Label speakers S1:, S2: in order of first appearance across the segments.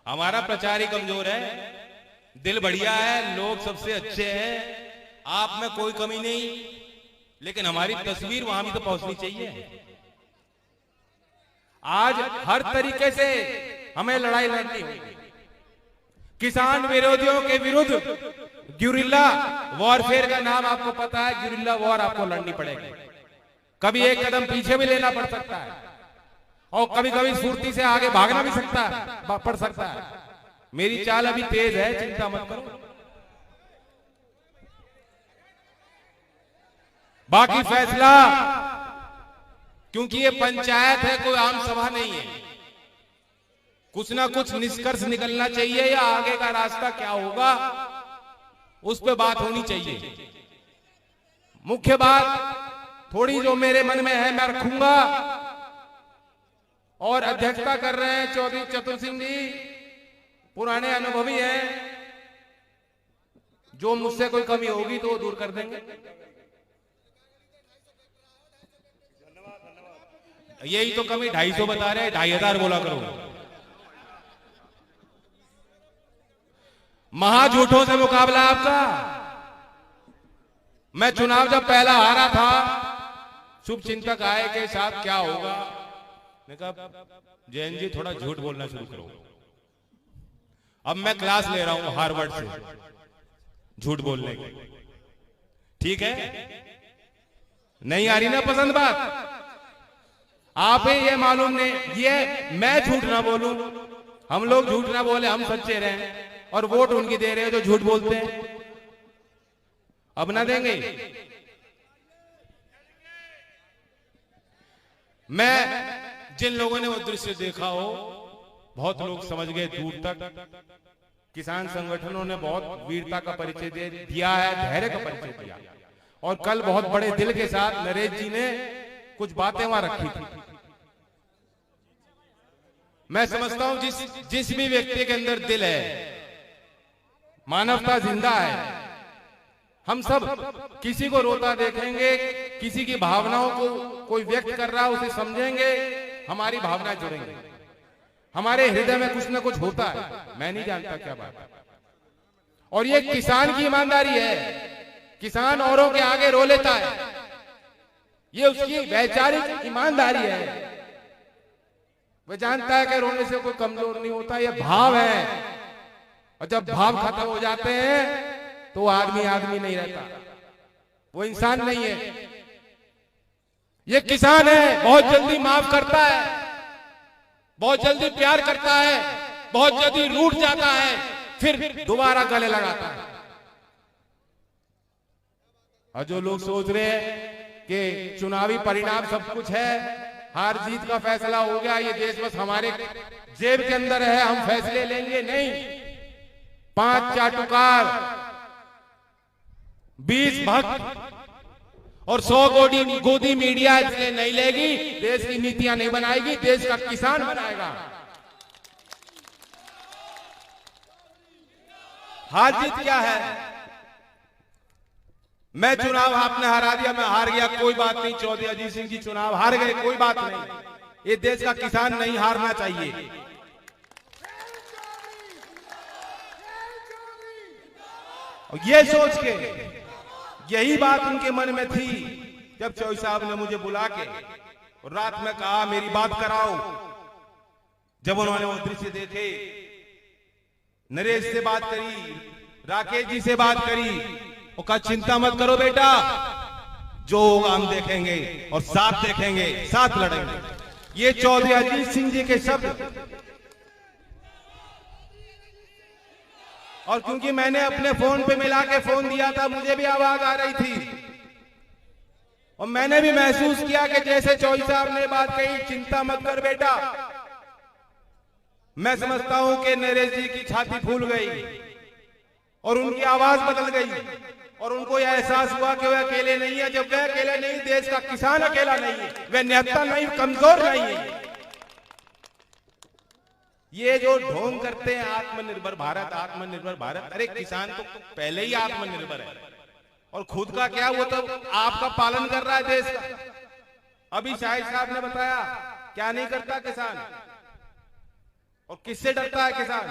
S1: हमारा प्रचार ही कमजोर है, दिल बढ़िया है, लोग सबसे अच्छे हैं, आप में कोई कमी नहीं, लेकिन हमारी तस्वीर वहां भी तो पहुंचनी चाहिए। आज हर तरीके से हमें लड़ाई लड़नी होगी। किसान विरोधियों के विरुद्ध गुरिल्ला वॉरफेयर का नाम आपको पता है, गुरिल्ला वॉर आपको लड़नी पड़ेगी। कभी एक कदम पीछे भी लेना पड़ सकता है और कभी कभी फुर्ती से आगे भागना भी पड़ सकता है। मेरी चाल अभी तेज है, चिंता मत करो। बाकी फैसला, क्योंकि ये पंचायत है, कोई आम सभा नहीं है, कुछ ना कुछ निष्कर्ष निकलना चाहिए या आगे का रास्ता क्या होगा उस पे बात होनी चाहिए। मुख्य बात थोड़ी जो मेरे मन में है मैं रखूंगा। और अध्यक्षता कर रहे हैं चौधरी चतुर सिंह जी, पुराने अनुभवी हैं, जो मुझसे कोई कमी होगी तो वो दूर कर देंगे। यही तो कमी 250 बता रहे हैं, 2500 बोला करो। महाझूठों से मुकाबला आपका। मैं चुनाव जब पहला हारा था, शुभ चिंतक आए के साथ क्या होगा, मैं कहा जैन जी थोड़ा झूठ बोलना शुरू करो। अब मैं क्लास ले रहा हूं हार्वर्ड से झूठ बोलने की। ठीक है, नहीं आ रही ना पसंद बात? आप ही ये मालूम नहीं, ये मैं झूठ ना बोलूं, हम लोग झूठ ना बोले, हम सच्चे रहें, और वोट उनकी दे रहे हैं जो झूठ बोलते हैं। अब ना देंगे। मैं जिन लोगों ने वो दृश्य देखा हो, बहुत लोग समझ गए दूर तक। किसान संगठनों ने बहुत वीरता का परिचय दिया है, धैर्य का परिचय दिया। और कल बहुत बड़े दिल के साथ नरेश जी ने कुछ बातें वहां रखी थी। मैं समझता हूं जिस भी व्यक्ति के अंदर दिल है, मानवता जिंदा है, हम सब किसी को रोता देखेंगे, किसी की भावनाओं को कोई व्यक्त कर रहा है उसे समझेंगे, हमारी भावनाएं जुड़ेंगे, हमारे हृदय में कुछ ना कुछ होता है, मैं नहीं जानता क्या बात है। और ये किसान की ईमानदारी है, किसान औरों के आगे रो लेता है, ये उसकी वैचारिक ईमानदारी है। वह जानता है कि रोने से कोई कमजोर नहीं होता, ये भाव है। और जब भाव खत्म हो जाते हैं तो आदमी आदमी नहीं रहता, वो इंसान नहीं है। ये किसान है, बहुत जल्दी माफ करता है, बहुत जल्दी प्यार करता है, बहुत जल्दी रूठ जाता है, फिर दोबारा गले लगाता है। और जो लोग सोच रहे हैं कि चुनावी परिणाम सब कुछ है, हार जीत का फैसला हो गया, ये देश बस हमारे जेब के अंदर है, हम फैसले लेंगे, नहीं। 5 चाटुकार, 20 भक्त और 100 गोदी मीडिया इसलिए नहीं लेगी, देश की नीतियां नहीं बनाएगी, देश का किसान बनाएगा। हार जीत क्या है? मैं चुनाव आपने हरा दिया, मैं हार गया, कोई बात नहीं। चौधरी अजीत सिंह जी चुनाव हार गए, कोई बात नहीं। ये देश का किसान नहीं हारना चाहिए। और ये सोच के, यही बात उनके मन में थी जब चौधरी साहब ने मुझे बुला के और रात में कहा मेरी बात कराओ। जब उन्होंने वो दृश्य देखे, नरेश से बात करी, राकेश जी से बात करी, और कहा चिंता मत करो बेटा, जो होगा हम देखेंगे और साथ देखेंगे, साथ लड़ेंगे। ये चौधरी अजीत सिंह जी के शब्द। और क्योंकि मैंने अपने फोन पे मिला के फोन दिया था, मुझे भी आवाज आ रही थी और मैंने भी महसूस किया कि जैसे चौधरी साहब ने बात कही, चिंता मत कर बेटा, मैं समझता हूं कि नरेश जी की छाती फूल गई और उनकी आवाज बदल गई और उनको यह एहसास हुआ कि वह अकेले नहीं है। जब वह अकेले नहीं, देश का किसान अकेला नहीं है, वह निहत्था नहीं, कमजोर नहीं है। ये जो ढोंग करते हैं आत्मनिर्भर भारत, आत्मनिर्भर भारत, अरे किसान तो पहले ही आत्मनिर्भर है और खुद का क्या, वो तो आपका पालन कर रहा है देश का। अभी शाहिद साहब ने बताया क्या नहीं करता किसान, और किससे डरता है किसान?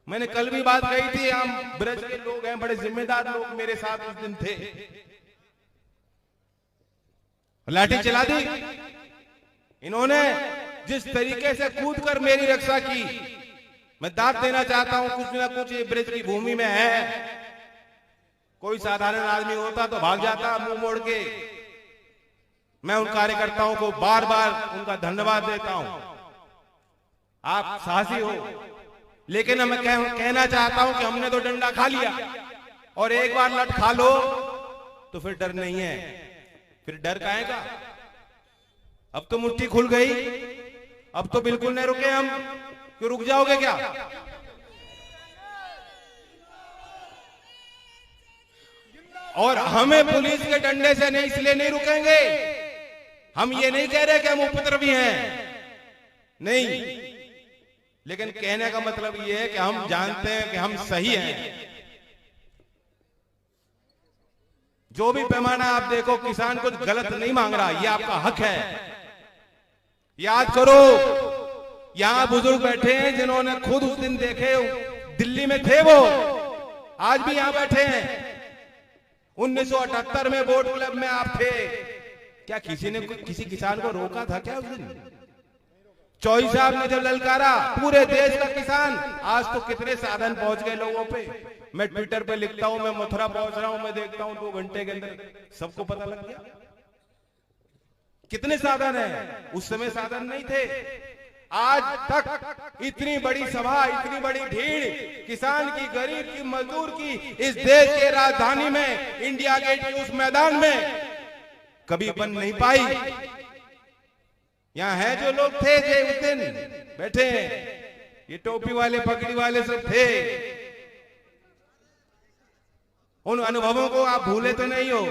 S1: मैंने कल भी बात कही थी, हम ब्रज के लोग हैं, बड़े जिम्मेदार लोग मेरे साथ उस दिन थे, लाठी चला दी इन्होंने। जिस तरीके से कूदकर मेरी रक्षा की, मैं दाद देना चाहता हूं, कुछ ना कुछ ये ब्रज की भूमि में है। कोई साधारण आदमी होता तो भाग जाता मुंह मोड़ के। मैं उन कार्यकर्ताओं को बार बार उनका धन्यवाद देता हूं, आप साहसी हो। लेकिन मैं कहना चाहता हूं कि हमने तो डंडा खा लिया, और एक बार लट खा लो तो फिर डर नहीं है। फिर डर काहे का? अब तो मुट्ठी खुल गई, अब तो बिल्कुल नहीं रुके हम। क्यों रुक जाओगे क्या? और हमें पुलिस के डंडे से नहीं, इसलिए नहीं रुकेंगे। हम ये नहीं कह रहे कि हम उपद्रवी हैं, नहीं, लेकिन कहने का मतलब ये है कि हम जानते हैं कि हम सही हैं। जो भी पैमाना आप देखो, किसान कुछ गलत नहीं मांग रहा, ये आपका हक है। याद करो, यहां बुजुर्ग बैठे हैं जिन्होंने खुद उस दिन देखे, दिल्ली में थे वो, आज भी यहां बैठे हैं। 1978 में बोट क्लब में आप थे, क्या किसी ने किसी किसान को रोका था क्या उस दिन? चौधरी साहब ने जब ललकारा, पूरे देश का किसान, आज तो कितने साधन पहुंच गए लोगों पे। मैं ट्विटर पे लिखता हूं, मैं मथुरा पहुंच रहा हूं, मैं देखता हूं 2 घंटे के अंदर सबको पता लग गया कितने साधन है। उस समय साधन नहीं थे। आज तक इतनी बड़ी सभा, इतनी बड़ी भीड़ किसान की, गरीब की, मजदूर की, इस देश के राजधानी में, इंडिया गेट के उस मैदान में कभी बन नहीं पाई। यहां है जो लोग थे जो उस दिन बैठे हैं, ये टोपी वाले, पगड़ी वाले सब थे। उन अनुभवों को आप भूले तो नहीं हो?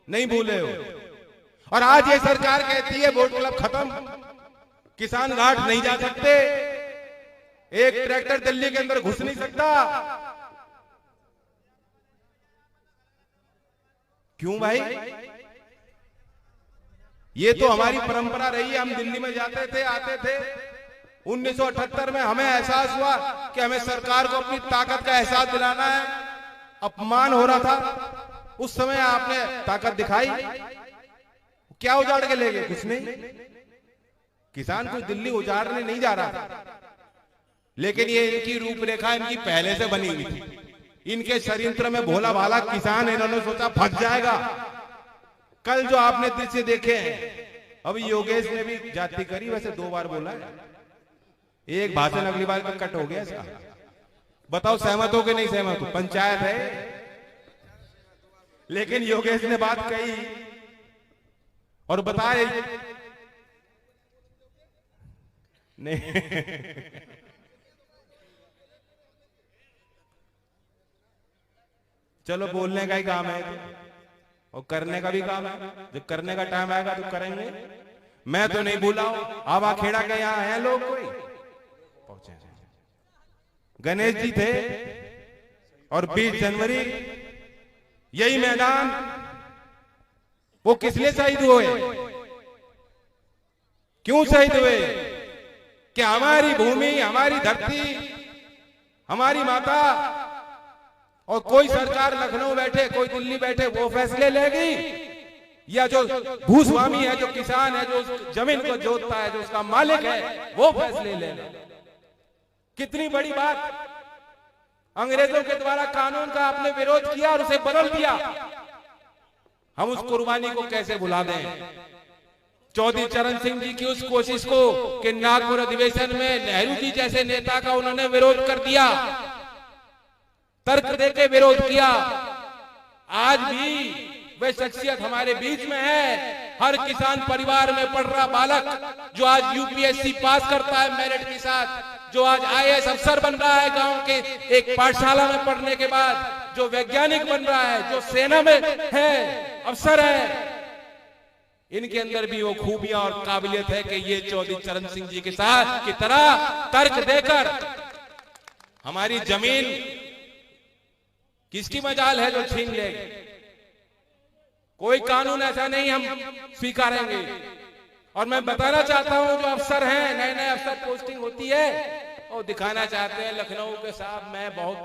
S1: नहीं भूले हो। और आज ये सरकार कहती है बोट क्लब खत्म, किसान घाट नहीं जा सकते, एक ट्रैक्टर दिल्ली के अंदर घुस नहीं सकता। क्यों भाई? ये तो हमारी परंपरा रही है, हम दिल्ली में जाते थे, आते थे। 1978 में हमें एहसास हुआ कि हमें सरकार को अपनी ताकत का एहसास दिलाना है। अपमान हो रहा था, उस समय आपने ताकत दिखाई। क्या उजाड़ के ले गए? कुछ नहीं। किसान को दिल्ली उजाड़ने नहीं जा रहा, लेकिन ये इनकी रूपरेखा इनकी पहले से बनी हुई थी। इनके षड्यंत्र में भोला भाला किसान, इन्होंने सोचा फंस जाएगा। कल जो आपने दृश्य देखे हैं, अभी योगेश ने भी जाति करी, वैसे 2 बार बोला है, एक भाषण अगली बार में कट हो गया इसका। बताओ सहमत हो कि नहीं सहमत हो? पंचायत है, लेकिन योगेश ने बात कही और बताए नहीं। चलो, बोलने का ही काम है और करने का भी काम है। जब करने का टाइम आएगा तो करेंगे। मैं तो नहीं भूला हूं। आवा खेड़ा के यहां हैं लोग, कोई पहुंचे। गणेश जी थे और 20 जनवरी यही मैदान, वो किस लिए शहीद हुए? क्यों शहीद हुए? कि हमारी भूमि, हमारी धरती, हमारी माता, और कोई सरकार लखनऊ बैठे, कोई दिल्ली बैठे, वो फैसले लेगी, या जो भूस्वामी है, जो किसान है, जो जमीन को जोतता है, जो उसका मालिक है, वो फैसले लेगा? कितनी बड़ी बात। अंग्रेजों के द्वारा कानून का आपने विरोध किया और उसे बदल दिया। हम उस कुर्बानी को कैसे भुला दें? चौधरी चरण सिंह जी की उस कोशिश को कि नागपुर अधिवेशन में नेहरू जी जैसे नेता का उन्होंने विरोध कर दिया, तर्क देके विरोध किया। आज भी वह शख्सियत हमारे बीच में है। हर किसान परिवार में पढ़ रहा बालक जो आज यूपीएससी पास करता है मेरिट के साथ, जो आज आईएएस अफसर बन रहा है गांव के एक पाठशाला में पढ़ने के बाद, जो वैज्ञानिक बन रहा है, जो सेना में है, अफसर है, इनके अंदर भी वो खूबियां और काबिलियत है कि ये चौधरी चरण सिंह जी के साथ की तरह तर्क देकर हमारी जमीन किसकी मजाल है जो छीन लेगी? कोई कानून ऐसा नहीं हम स्वीकारेंगे। और मैं बताना चाहता हूं जो अफसर हैं, नए नए अफसर पोस्टिंग होती है और दिखाना चाहते हैं लखनऊ के साहब मैं बहुत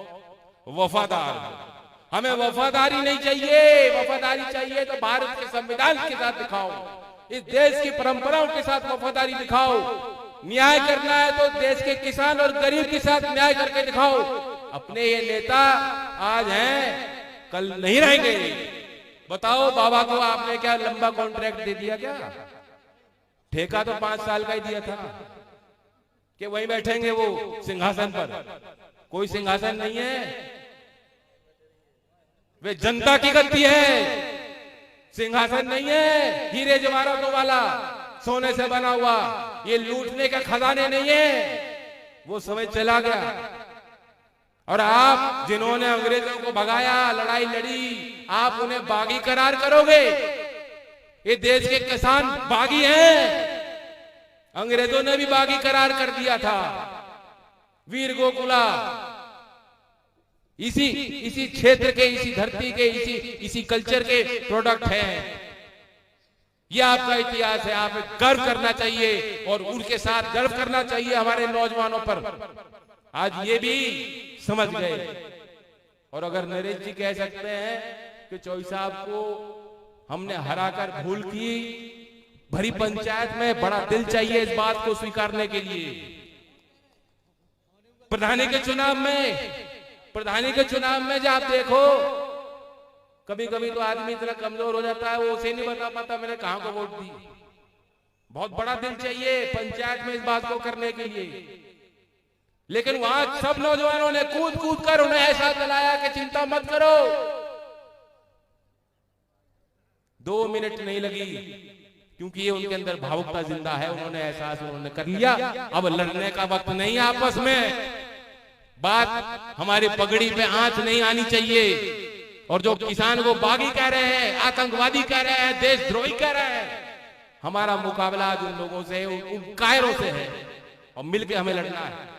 S1: वफादार हूं। हमें वफादारी नहीं चाहिए, वफादारी चाहिए तो भारत के संविधान के साथ दिखाओ, इस देश की परंपराओं के साथ वफादारी दिखाओ। न्याय करना है तो देश के किसान और गरीब के साथ न्याय करके दिखाओ। अपने ये नेता आज हैं, कल नहीं रहेंगे। बताओ बाबा को आपने क्या लंबा कॉन्ट्रैक्ट दे दिया क्या? ठेका तो 5 साल का ही दिया था कि वहीं बैठेंगे वो सिंहासन पर। कोई सिंहासन नहीं है, वे जनता की गद्दी है, सिंहासन नहीं है हीरे जवाहरातों वाला सोने से बना हुआ। ये लूटने का खजाने नहीं है, वो समय चला गया। और आप जिन्होंने अंग्रेजों को भगाया, लड़ाई लड़ी, आप उन्हें बागी करार करोगे? ये देश के किसान बागी हैं, अंग्रेजों ने भी बागी करार कर दिया था। वीर गोकुला इसी क्षेत्र के, इसी धरती के, इसी कल्चर के प्रोडक्ट हैं। यह आपका इतिहास है, आप गर्व करना चाहिए और उनके साथ गर्व करना चाहिए हमारे नौजवानों पर। आज ये भी समझ गए। और अगर नरेश जी कह सकते हैं कि चौई साहब को हमने हराकर भूल की भरी पंचायत में, बड़ा दिल चाहिए इस बात को स्वीकारने के लिए। प्रधानी के चुनाव में जब आप देखो, कभी कभी तो आदमी इतना कमजोर हो जाता है वो उसे नहीं बता पाता मैंने कहां को वोट दी। बहुत बड़ा दिल चाहिए पंचायत में इस बात को करने के लिए। लेकिन वहां सब नौजवानों ने कूद कूद कर उन्हें ऐसा दिलाया कि चिंता मत करो। 2 मिनट नहीं लगी, क्योंकि ये उनके अंदर भावुकता जिंदा है, उन्होंने एहसास उन्होंने कर लिया। अब लड़ने का वक्त नहीं आपस में। बात हमारी पगड़ी पे आंच नहीं आनी चाहिए। और जो किसान को बागी कह रहे हैं, आतंकवादी कह रहे हैं, देशद्रोही कह रहे हैं, हमारा मुकाबला आज उन लोगों से, उन कायरों से है और मिलकर हमें लड़ना है।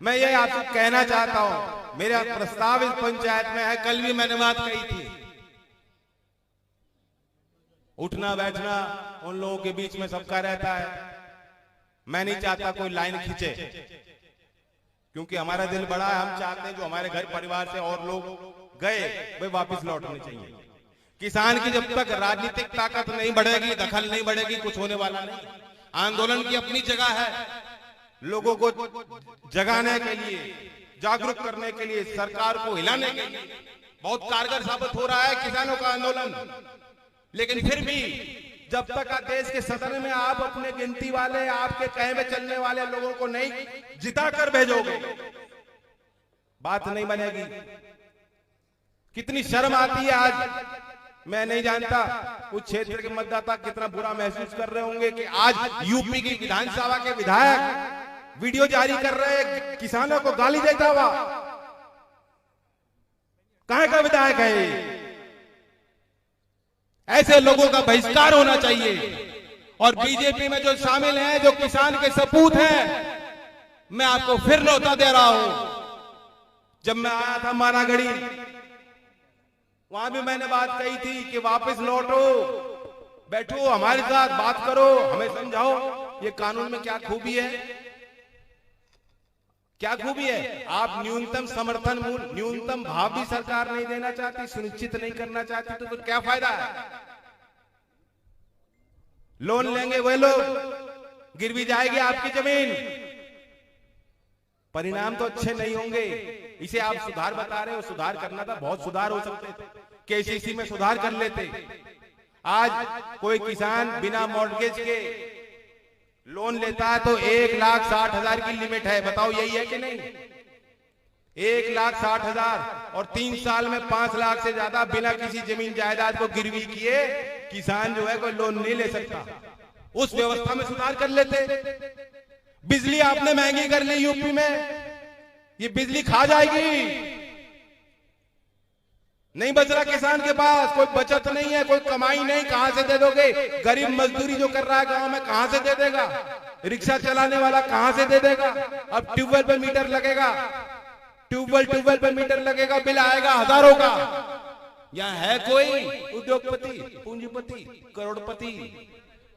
S2: मैं ये आपसे कहना चाहता हूं, मेरा प्रस्ताव इस पंचायत में है, कल भी मैंने बात कही थी। उठना बैठना उन लोगों के बीच में सबका रहता है। मैं नहीं चाहता कोई लाइन खींचे, क्योंकि हमारा दिल बड़ा है। हम चाहते हैं जो हमारे घर परिवार से और लोग गए वे वापस लौटने चाहिए। किसान की जब तक राजनीतिक ताकत नहीं बढ़ेगी, दखल नहीं बढ़ेगी, कुछ होने वाला नहीं। आंदोलन की अपनी जगह है, लोगों को जगाने के लिए, जागरूक करने के लिए, सरकार को हिलाने के लिए बहुत कारगर साबित हो रहा है किसानों का आंदोलन। लेकिन फिर भी जब तक देश के सदन में आप अपने गिनती वाले, आपके कहे में चलने वाले लोगों को नहीं जिता कर भेजोगे, बात नहीं बनेगी। कितनी शर्म आती है आज। मैं नहीं जानता उस क्षेत्र के मतदाता कितना बुरा महसूस कर रहे होंगे कि आज यूपी की विधानसभा के विधायक वीडियो जारी कर रहे हैं किसानों को गाली देता हुआ। कहां का विधायक है? ऐसे लोगों का बहिष्कार होना चाहिए। और बीजेपी में जो शामिल हैं, जो किसान के सपूत हैं, मैं आपको फिर न्योता दे रहा हूं। जब मैं आया था मानागढ़ी, वहां भी मैंने बात कही थी कि वापस लौटो, बैठो, हमारे साथ बात करो, हमें समझाओ ये कानून में क्या खूबी है, क्या खूबी है। आप न्यूनतम समर्थन मूल्य, न्यूनतम भाव भी सरकार नहीं देना चाहती, सुनिश्चित नहीं करना चाहती, तो फिर क्या फायदा है? लोन लेंगे वह लोग, गिरवी जाएगी आपकी जमीन, परिणाम तो अच्छे नहीं होंगे। इसे आप सुधार बता रहे हो, सुधार करना था, बहुत सुधार हो सकते थे, केसीसी में सुधार कर लेते। आज कोई किसान बिना मॉर्गेज के लोन लेता है तो 1,60,000 की लिमिट है। बताओ यही है कि नहीं? 1,60,000 और 3 साल में 5 लाख से ज्यादा बिना किसी जमीन जायदाद को गिरवी किए किसान जो है कोई लोन नहीं ले सकता। उस व्यवस्था में सुधार कर लेते। बिजली आपने महंगी कर ली यूपी में, ये बिजली खा जाएगी। नहीं बच रहा किसान के पास, कोई बचत नहीं है, कोई कमाई नहीं, कहां से दे दोगे? गरीब मजदूरी जो कर रहा है गांव में कहां से दे देगा? रिक्शा चलाने वाला कहां से दे देगा? अब ट्यूबवेल पे मीटर लगेगा, ट्यूबवेल पे मीटर लगेगा, बिल आएगा हजारों का। यहाँ है कोई उद्योगपति, पूंजीपति, करोड़पति?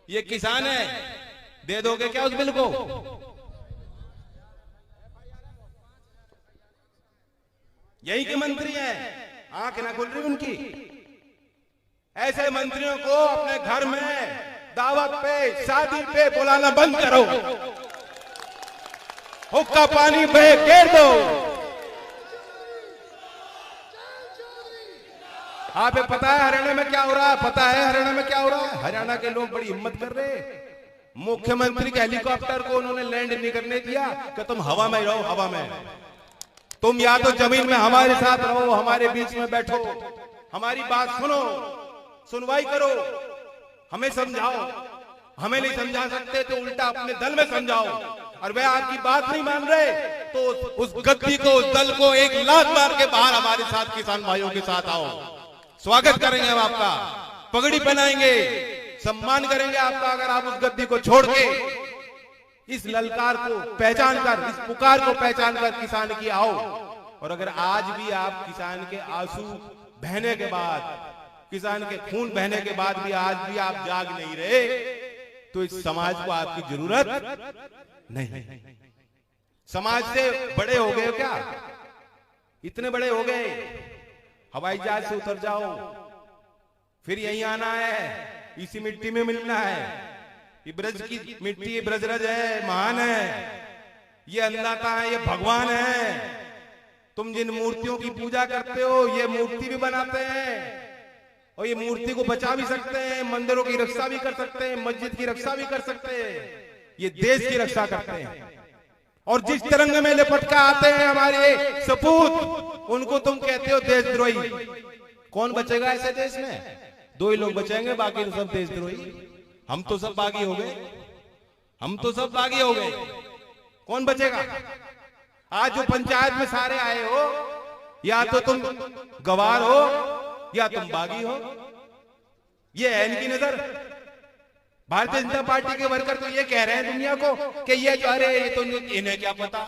S2: ये किसान है, दे दोगे क्या उस बिल को? यही के मंत्री हैं, आंख ना खुल रही उनकी। ऐसे मंत्रियों को अपने घर में दावत पे, शादी पे बुलाना बंद करो, हुक्का पानी पे घेर दो। आप पता है हरियाणा में क्या हो रहा है? पता है हरियाणा में क्या हो रहा है? हरियाणा के लोग बड़ी हिम्मत कर रहे हैं। मुख्यमंत्री के हेलीकॉप्टर को उन्होंने लैंड नहीं करने दिया कि तुम हवा में रहो, हवा में। तुम या तो जमीन में हमारे साथ रहो, हमारे बीच में बैठो, हमारी बात सुनो, सुनवाई करो, हमें समझाओ। हमें नहीं समझा सकते तो उल्टा अपने दल में समझाओ। और वह आपकी बात नहीं मान रहे तो उस गद्दी को, उस दल को एक लात मार के बाहर हमारे साथ किसान भाइयों के साथ आओ। स्वागत करेंगे हम आपका, पगड़ी पहनाएंगे, सम्मान करेंगे आपका। अगर आप उस गद्दी को छोड़ के इस ललकार को पहचान कर, इस पुकार को पहचान कर किसान की आओ। और अगर आज भी आप किसान के आंसू बहने के बाद, किसान के खून बहने के बाद भी आज भी आप जाग नहीं रहे, तो इस समाज को आपकी जरूरत नहीं। समाज से बड़े हो गए क्या? इतने बड़े हो गए, हवाई जहाज से उतर जाओ, फिर यहीं आना है, इसी मिट्टी में मिलना है। ये ब्रज की मिट्टी, ब्रजरज है, महान है, ये अन्नदाता है, ये भगवान है। तुम जिन मूर्तियों की पूजा करते हो, ये मूर्ति भी बनाते हैं और ये मूर्ति को बचा भी सकते हैं, मंदिरों की रक्षा भी कर सकते हैं, मस्जिद की रक्षा भी कर सकते हैं, ये देश की रक्षा करते हैं। और जिस तिरंगे में लिपट कर आते हैं हमारे सपूत, उनको तुम कहते हो देशद्रोही। कौन बचेगा ऐसे देश में? दो ही लोग बचेंगे, बाकी तो सब देशद्रोही। हम तो सब बागी हो गए, हम तो सब बागी हो गए, कौन बचेगा? आज जो पंचायत में सारे आए हो, या तो तुम गवार हो या तुम बागी हो, ये है इनकी नजर। भारतीय जनता पार्टी के वर्कर तो ये कह रहे हैं दुनिया को कि ये जो, अरे ये तो इन्हें क्या पता,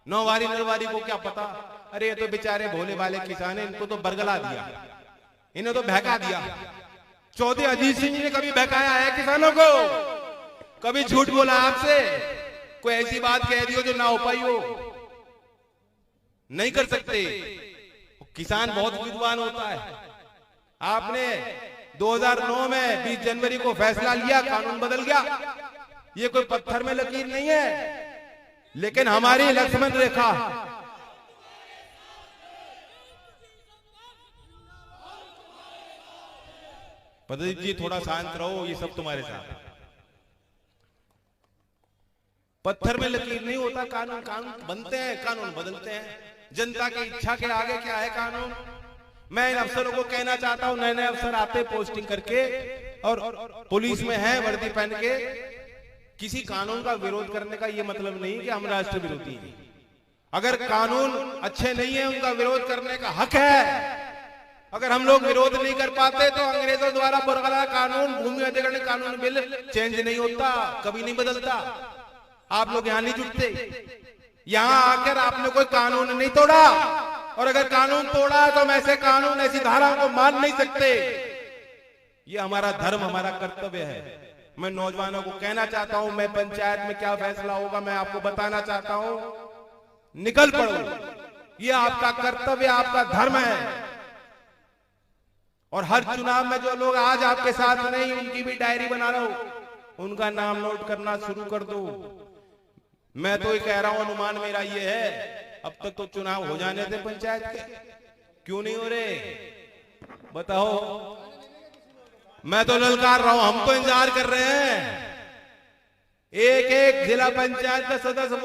S2: नौवारी नरवारी को क्या पता, अरे ये तो बेचारे भोले वाले किसान है, इनको तो बरगला दिया, इन्हें तो बहका दिया। चौधरी अजीत सिंह जी ने कभी बहकाया है किसानों को? कभी झूठ बोला आपसे? कोई ऐसी बात कह दी हो जो ना हो पाई हो? नहीं कर सकते। किसान बहुत विद्वान होता है। आपने 2009 में 20 जनवरी को फैसला लिया, कानून बदल गया। ये कोई पत्थर में लकीर नहीं है, लेकिन हमारी लक्ष्मण रेखा, प्रदीप जी थोड़ा शांत रहो, ये सब तुम्हारे साथ। पत्थर में लकीर नहीं होता कानून, कानून बनते हैं, कानून बदलते हैं। जनता की इच्छा के आगे क्या है कानून? मैं इन अफसरों को कहना चाहता हूं, नए नए अफसर आते पोस्टिंग करके और पुलिस में है वर्दी पहन के, किसी कानून का विरोध करने का ये मतलब नहीं कि हम राष्ट्र विरोधी हैं। अगर कानून अच्छे नहीं है, उनका विरोध करने का हक है। अगर हम लोग विरोध नहीं कर पाते तो अंग्रेजों द्वारा बरकरार कानून, भूमि अधिग्रहण कानून बिल चेंज नहीं होता, कभी नहीं बदलता। आप लोग यहां नहीं जुटते, यहां आकर आपने कोई कानून नहीं तोड़ा, और अगर कानून तोड़ा तो हम ऐसे कानून, ऐसी धाराओं को मान नहीं सकते। ये हमारा धर्म, हमारा कर्तव्य है। मैं नौजवानों को कहना चाहता हूं, मैं पंचायत में क्या फैसला होगा मैं आपको बताना चाहता हूं, निकल पड़ो। ये आपका कर्तव्य, आपका धर्म है। और हर चुनाव में जो लोग आज आपके साथ नहीं, उनकी भी डायरी बना लो, उनका नाम नोट करना शुरू कर दो। मैं तो ये कह रहा हूं, अनुमान मेरा ये है, अब तक तो चुनाव हो जाने थे पंचायत के, क्यों नहीं हो रहे बताओ? मैं तो ललकार रहा हूं, हम तो इंतजार कर रहे हैं। एक एक जिला पंचायत का सदस्य